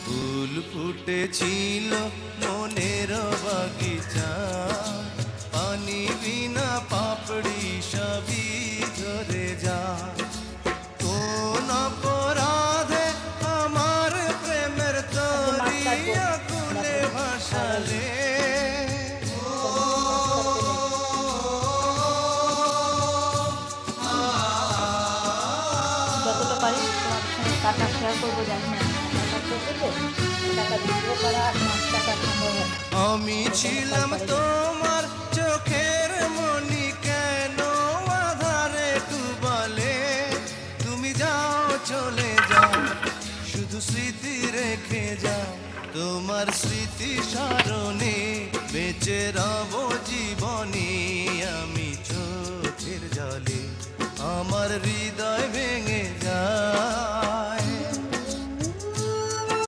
ফুল ফুটেছিল মনের বাগিচা, পানি বিনা পাপড়ি সবই ঝরে যায়। কোন অপরাধে আমার প্রেমের তরি আকুলে ভাসালে, যতটা পারি তোমাদের সঙ্গে টাকা শেয়ার করবো, জানি না টাকা করবে তো টাকা দিতেও পারা আর 5 টাকা সম্ভব হয়। আমি ছিলাম তোমার চোখের মনি, কেন আধারে ডুবালে? তুমি যাও চলে যাও, শুধু স্মৃতি রেখে যাও। তোমার স্মৃতি স্মরণে বেঁচে রব জীবনে। আমি চোখের জলে আমার হৃদয় ভেঙে যায়।